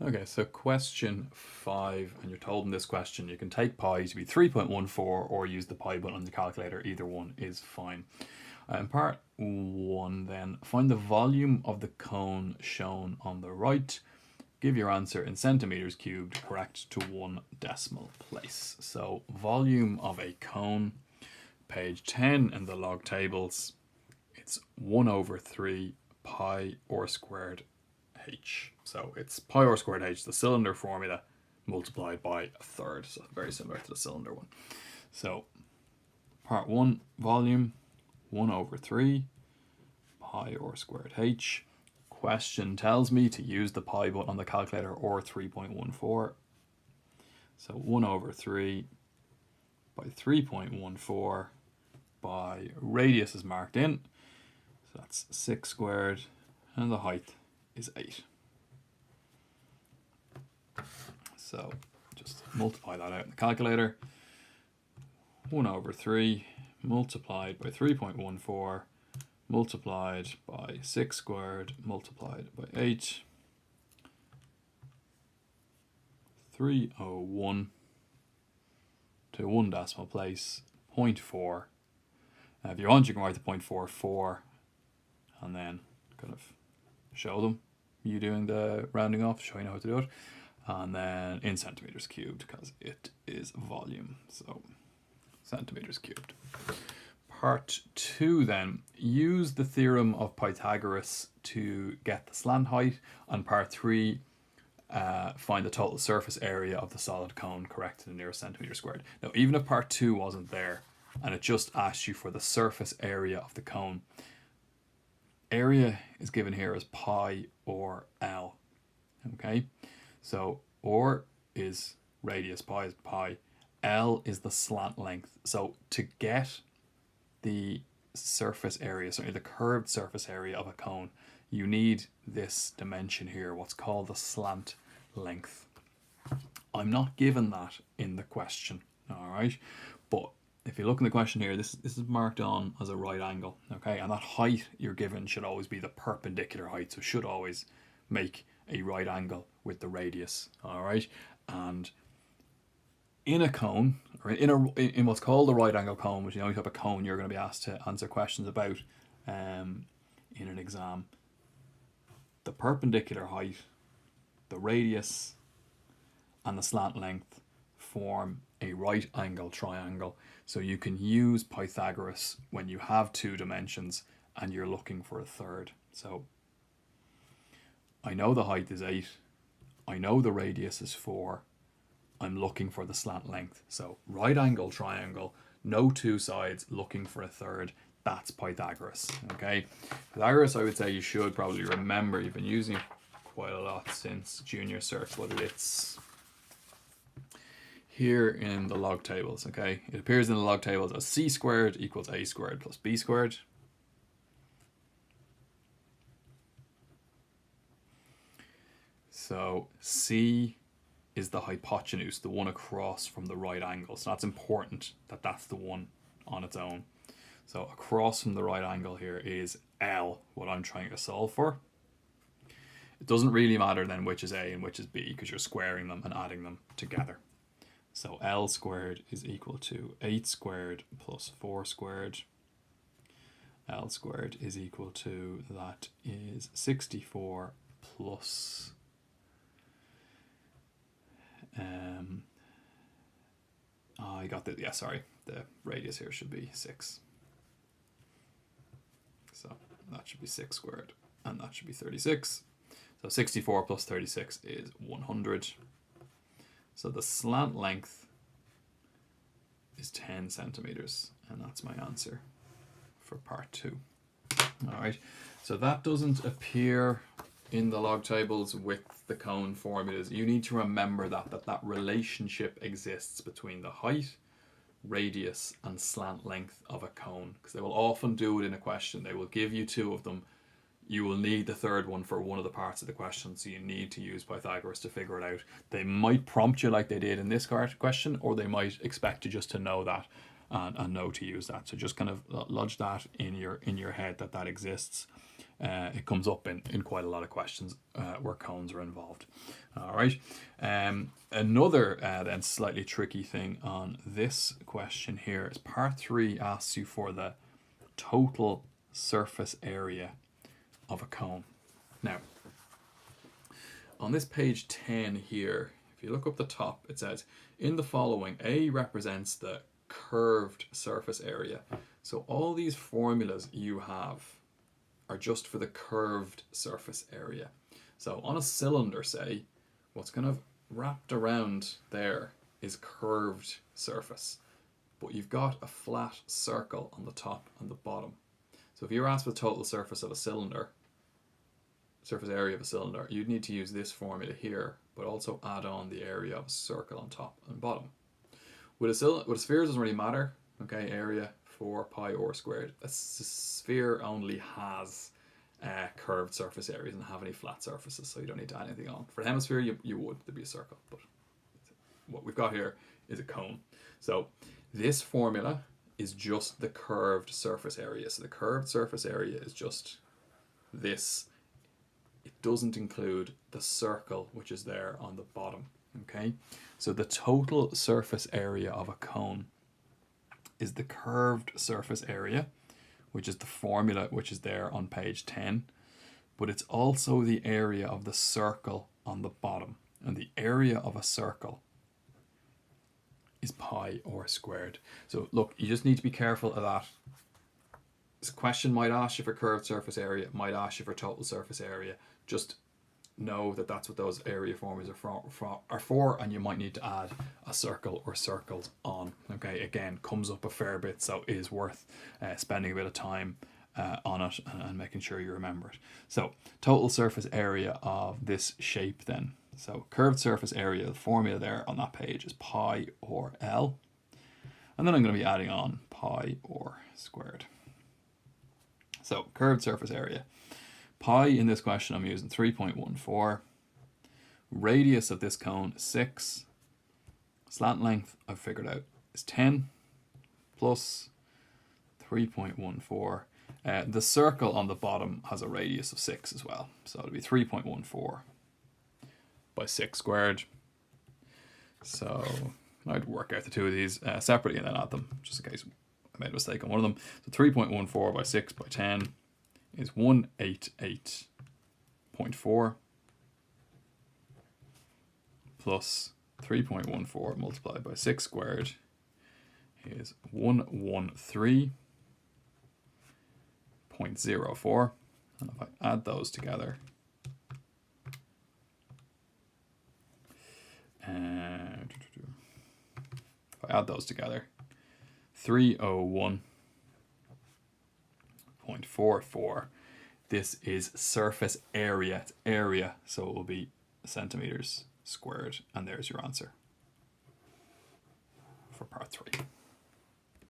Okay, so question 5, and you're told in this question you can take pi to be 3.14 or use the pi button on the calculator. Either one is fine. In part 1 then, find the volume of the cone shown on the right. Give your answer in centimeters cubed, correct to 1 decimal place. So volume of a cone, page 10 in the log tables, it's 1 over 3 pi r squared h. So it's pi r squared h, the cylinder formula, multiplied by a third. So very similar to the cylinder one. So part 1, volume, 1 over 3 pi r squared h. Question tells me to use the pi button on the calculator or 3.14. So 1 over 3 by 3.14 by radius is marked in. So that's 6 squared, and the height is 8. So just multiply that out in the calculator. 1 over 3 multiplied by 3.14 multiplied by 6 squared multiplied by 8. 301 to 1 decimal place, 0.4. Now if you want, you can write the 0.44 and then kind of show them you doing the rounding off, show you know how to do it. And then in centimeters cubed, because it is volume. So centimeters cubed. Part 2 then, use the theorem of Pythagoras to get the slant height. And part 3, find the total surface area of the solid cone, correct to the nearest centimeter squared. Now, even if part 2 wasn't there, and it just asked you for the surface area of the cone, area is given here as pi or L. Okay, so or is radius, pi is pi, L is the slant length. So to get the surface area, certainly the curved surface area of a cone, you need this dimension here, what's called the slant length. I'm not given that in the question, all right? But if you look in the question here, this is marked on as a right angle, okay? And that height you're given should always be the perpendicular height, so should always make a right angle with the radius, all right? And in a cone, or in what's called a right angle cone, which is the only type of cone you're going to be asked to answer questions about in an exam, the perpendicular height, the radius, and the slant length form a right angle triangle. So you can use Pythagoras when you have 2 dimensions and you're looking for a third. So I know the height is 8, I know the radius is 4, I'm looking for the slant length. So right angle triangle, no 2 sides, looking for a third. That's Pythagoras. Okay, Pythagoras, I would say you should probably remember. You've been using it quite a lot since junior cert, but it's here in the log tables. Okay, it appears in the log tables as c squared equals a squared plus b squared. So c is the hypotenuse, the one across from the right angle. So that's important that that's the one on its own. So across from the right angle here is L, what I'm trying to solve for. It doesn't really matter then which is A and which is B, because you're squaring them and adding them together. So L squared is equal to 8 squared plus 4 squared. L squared is equal to, that is 64 plus I got the, yeah, sorry, the radius here should be 6. So that should be 6 squared, and that should be 36. So 64 plus 36 is 100. So the slant length is 10 centimeters, and that's my answer for part 2. All right, so that doesn't appear in the log tables with the cone formulas. You need to remember that relationship exists between the height, radius, and slant length of a cone, because they will often do it in a question. They will give you 2 of them. You will need the third one for one of the parts of the question, so you need to use Pythagoras to figure it out. They might prompt you like they did in this question, or they might expect you just to know that and know to use that. So just kind of lodge that in your head that exists. it comes up in quite a lot of questions where cones are involved. All right. Another then slightly tricky thing on this question here is part 3 asks you for the total surface area of a cone. Now, on this page 10 here, if you look up the top, it says, in the following, A represents the curved surface area. So all these formulas you have are just for the curved surface area. So on a cylinder, say, what's kind of wrapped around there is curved surface. But you've got a flat circle on the top and the bottom. So if you're asked for the total surface of a cylinder, surface area of a cylinder, you'd need to use this formula here, but also add on the area of a circle on top and bottom. With a sphere, it doesn't really matter, okay, area for pi r squared. A sphere only has curved surface areas and have any flat surfaces, so you don't need to add anything on. For a hemisphere, you would, there'd be a circle, but what we've got here is a cone. So this formula is just the curved surface area. So the curved surface area is just this. It doesn't include the circle which is there on the bottom, okay? So the total surface area of a cone is the curved surface area, which is the formula which is there on page 10, but it's also the area of the circle on the bottom. And the area of a circle is pi r squared. So look, you just need to be careful of that. This question might ask you for curved surface area, it might ask you for total surface area. Just know that that's what those area formulas are for, and you might need to add a circle or circles on. Okay, again, comes up a fair bit, so it is worth spending a bit of time on it and making sure you remember it. So total surface area of this shape then. So curved surface area, the formula there on that page is pi r L. And then I'm going to be adding on pi r squared. So curved surface area. Pi in this question I'm using 3.14. Radius of this cone is 6. Slant length I've figured out is 10 plus 3.14. The circle on the bottom has a radius of 6 as well. So it'll be 3.14 by 6 squared. So I'd work out the two of these separately and then add them, just in case I made a mistake on one of them. So 3.14 by 6 by 10 is 188.4 plus 3.14 multiplied by 6 squared is 113.04. And if I add those together, if I add those together, 301.44. This is surface area. It's area, so it will be centimeters squared. And there's your answer for part 3.